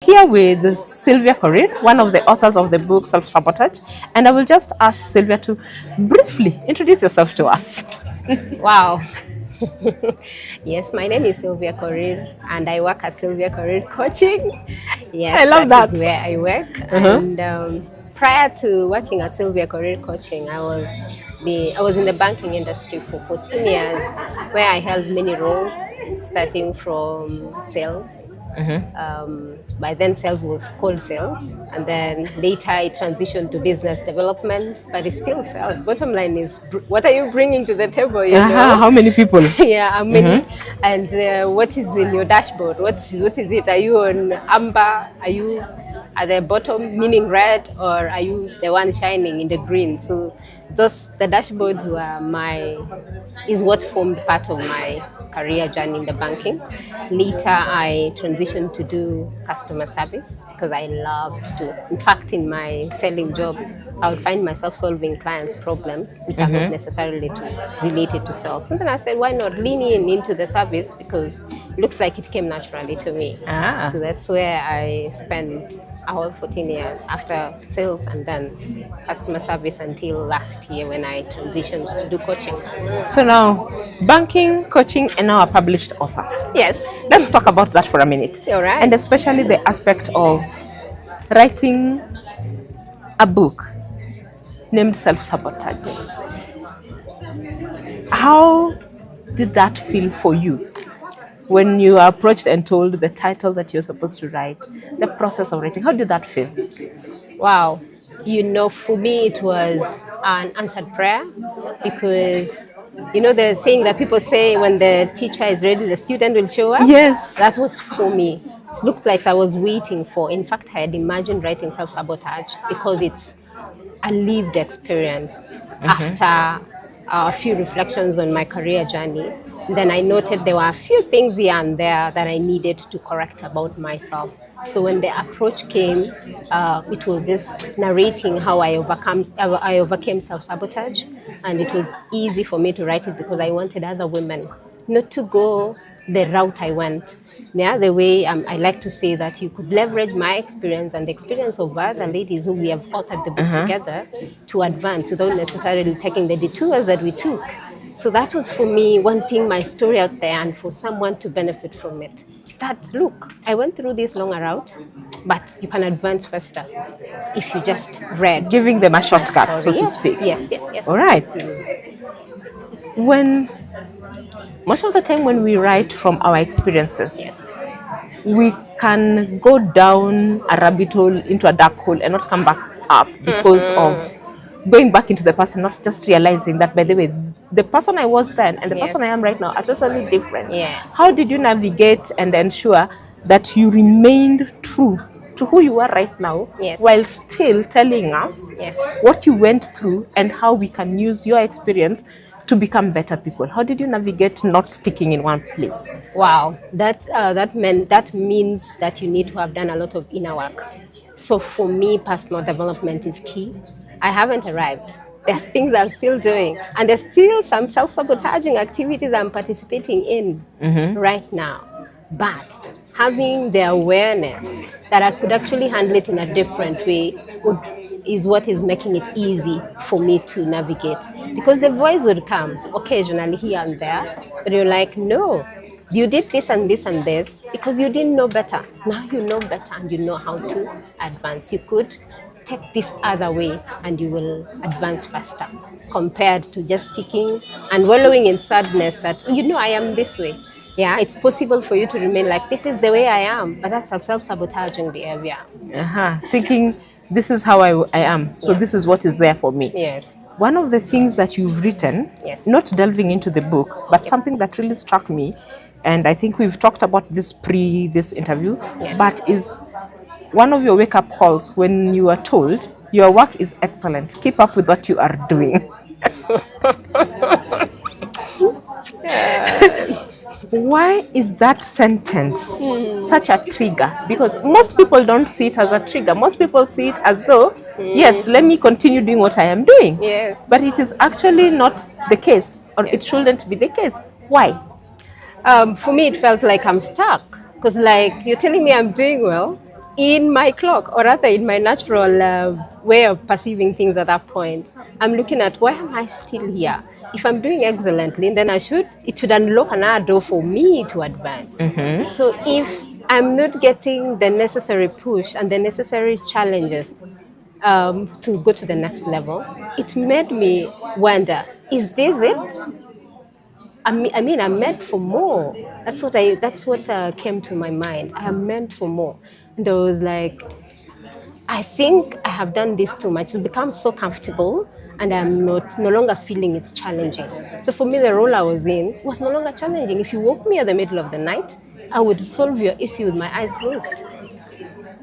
here with Sylvia Korir, one of the authors of the book Self-Sabotage, and I will just ask Sylvia to briefly introduce yourself to us. Wow. Yes, my name is Sylvia Korir and I work at Sylvia Korir Coaching. I Yes, love that is that. where I work. Uh-huh. And prior to working at Sylvia Korir Coaching, I was in the banking industry for 14 years, where I held many roles, starting from sales. By then, sales was called sales, and then later it transitioned to business development, but it's still sales. Bottom line is, what are you bringing to the table? How many people? Yeah, how many? And what is in your dashboard? What is it? Are you on amber? Are you at the bottom, meaning red, or are you the one shining in the green? So the dashboards is what formed part of my career journey in the banking. Later, I transitioned to do customer service because I loved to. In fact, in my selling job, I would find myself solving clients' problems, which are not necessarily related to sales. And then I said, why not lean into the service, because it looks like it came naturally to me. Ah. So that's where I spent our 14 years after sales and then customer service until last year when I transitioned to do coaching. So now, banking, coaching, and now a published author. Yes. Let's talk about that for a minute. All right. And especially the aspect of writing a book named Self-Sabotage. How did that feel for you when you were approached and told the title that you're supposed to write, the process of writing? How did that feel? Wow. For me, it was an answered prayer, because the saying that people say, when the teacher is ready, the student will show up? Yes. That was for me. It looked like I was waiting for. In fact, I had imagined writing Self-Sabotage because it's a lived experience. After a few reflections on my career journey, then I noted there were a few things here and there that I needed to correct about myself. So when the approach came, it was just narrating how I overcame self-sabotage, and it was easy for me to write it because I wanted other women not to go the route I went. Yeah, the way I like to say that you could leverage my experience and the experience of other ladies who we have authored the book together to advance without necessarily taking the detours that we took. So that was for me wanting my story out there and for someone to benefit from it. That, look, I went through this longer route, but you can advance faster if you just read. Giving them a shortcut, so to Yes, speak. Yes. All right. Most of the time when we write from our experiences, Yes. we can go down a rabbit hole into a dark hole and not come back up because of going back into the past and not just realizing that, by the way, the person I was then and the person I am right now are totally different. Yes. How did you navigate and ensure that you remained true to who you are right now, Yes. while still telling us Yes. what you went through and how we can use your experience to become better people? How did you navigate not sticking in one place? Wow, that means that you need to have done a lot of inner work. So for me, personal development is key. I haven't arrived. There's things I'm still doing, and there's still some self-sabotaging activities I'm participating in right now. But having the awareness that I could actually handle it in a different way is what is making it easy for me to navigate. Because the voice would come occasionally here and there, but you're like, no, you did this and this and this because you didn't know better. Now you know better and you know how to advance. You could take this other way and you will advance faster compared to just sticking and wallowing in sadness that, I am this way. Yeah, it's possible for you to remain like, this is the way I am, but that's a self-sabotaging behavior. Thinking, this is how I am, so Yeah. this is what is there for me. Yes. One of the things that you've written, Yes. not delving into the book, but something that really struck me, and I think we've talked about this this interview, Yes. but is one of your wake-up calls when you are told, your work is excellent, keep up with what you are doing. Why is that sentence such a trigger? Because most people don't see it as a trigger. Most people see it as though, yes, let me continue doing what I am doing. Yes. But it is actually not the case, or it shouldn't be the case. Why? For me, it felt like I'm stuck because, you're telling me I'm doing well, in my clock, or rather in my natural way of perceiving things at that point, I'm looking at, why am I still here? If I'm doing excellently, then it should unlock another door for me to advance. So if I'm not getting the necessary push and the necessary challenges to go to the next level, it made me wonder, is this it? I mean, I'm meant for more. That's what came to my mind. I am meant for more. And I was like, I think I have done this too much. It's become so comfortable, and I'm no longer feeling it's challenging. So for me, the role I was in was no longer challenging. If you woke me at the middle of the night, I would solve your issue with my eyes closed.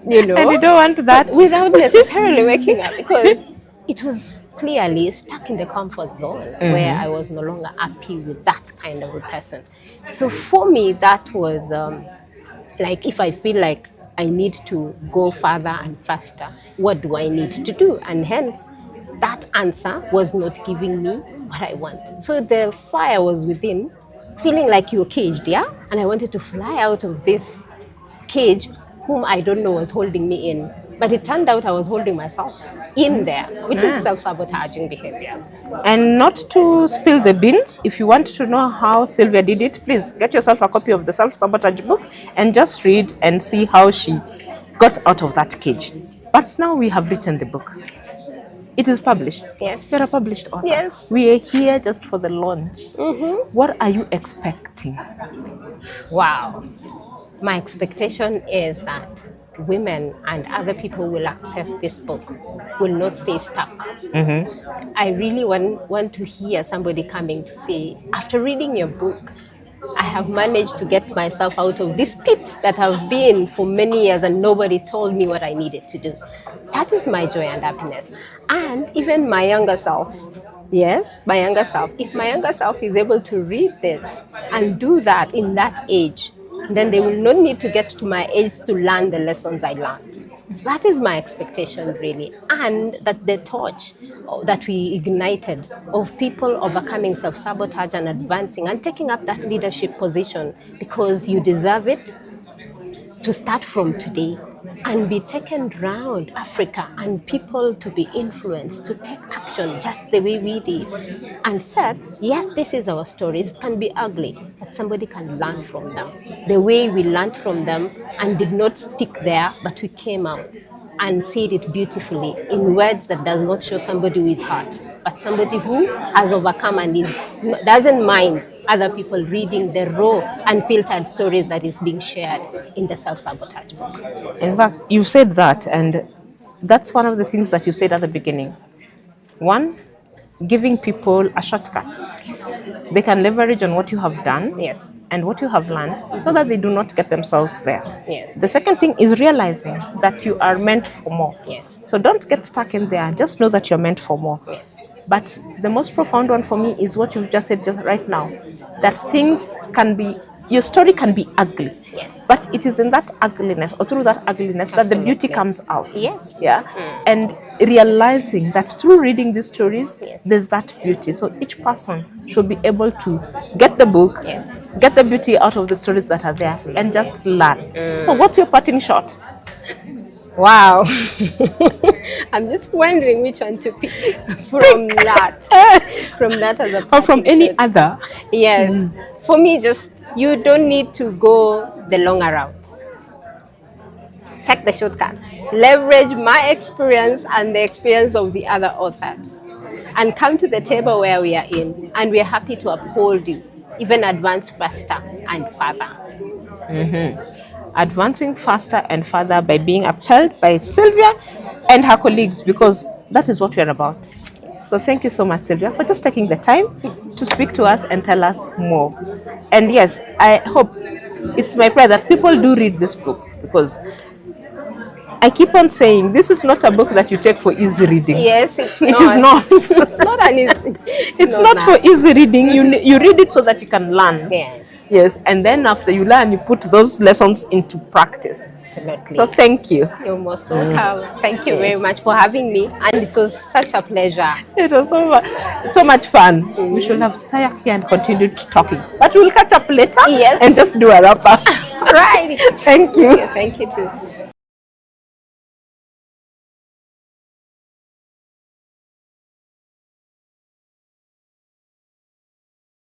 You know, And you don't want that. but without necessarily waking up, because it was clearly stuck in the comfort zone where I was no longer happy with that kind of a person. So for me, that was like, if I feel like I need to go further and faster, what do I need to do? And hence, that answer was not giving me what I want. So the fire was within, feeling like you're caged, yeah? And I wanted to fly out of this cage whom I don't know was holding me in. But it turned out I was holding myself in there, which is self-sabotaging behavior. And not to spill the beans, if you want to know how Sylvia did it, please get yourself a copy of the Self-Sabotage book and just read and see how she got out of that cage. But now we have written the book. It is published. Yes. You're a published author. Yes. We are here just for the launch. What are you expecting? Wow. My expectation is that women and other people will access this book, will not stay stuck. I really want to hear somebody coming to say, after reading your book, I have managed to get myself out of this pit that I've been for many years and nobody told me what I needed to do. That is my joy and happiness. And even my younger self, yes, my younger self, if my younger self is able to read this and do that in that age, then they will not need to get to my age to learn the lessons I learned. So that is my expectation, really. And that the torch that we ignited of people overcoming self-sabotage and advancing and taking up that leadership position, because you deserve it, to start from today and be taken round Africa and people to be influenced to take action just the way we did and said, yes, this is our stories. It can be ugly, but somebody can learn from them. The way we learned from them and did not stick there, but we came out and said it beautifully in words that does not show somebody who is hurt, but somebody who has overcome and doesn't mind other people reading the raw, unfiltered stories that is being shared in the Self-Sabotage book. In fact, you said that, and that's one of the things that you said at the beginning. One, giving people a shortcut. Yes. They can leverage on what you have done Yes. and what you have learned so that they do not get themselves there. Yes. The second thing is realizing that you are meant for more. Yes. So don't get stuck in there. Just know that you're meant for more. Yes. But the most profound one for me is what you've just said just right now, that things can be, your story can be ugly. Yes. But it is in that ugliness, or through that ugliness, that the beauty Absolutely. comes out. Yes. Yeah. And realizing that through reading these stories, Yes. there's that beauty. So each person should be able to get the book, Yes. get the beauty out of the stories that are there, and just learn. So what's your parting shot? Wow. I'm just wondering which one to pick from that. From that as a Or from parting any shot. other? Yes. For me, just, you don't need to go the longer route. Take the shortcut. Leverage my experience and the experience of the other authors. And come to the table where we are in. And we are happy to uphold you. Even advance faster and further. Advancing faster and further by being upheld by Sylvia and her colleagues, because that is what we're about. So thank you so much, Sylvia, for just taking the time to speak to us and tell us more. And yes, I hope, it's my prayer that people do read this book, because I keep on saying this is not a book that you take for easy reading. Yes, it's It not. is not. It's not an easy. It's not for easy reading. You read it so that you can learn. Yes, Yes, and then after you learn, you put those lessons into practice. absolutely. So thank you. You're most welcome. Thank you very much for having me, and it was such a pleasure. It was so much fun. We should have stayed here and continued talking, but we'll catch up later. Yes. And just do a wrap up. Right. Thank you. Thank you too.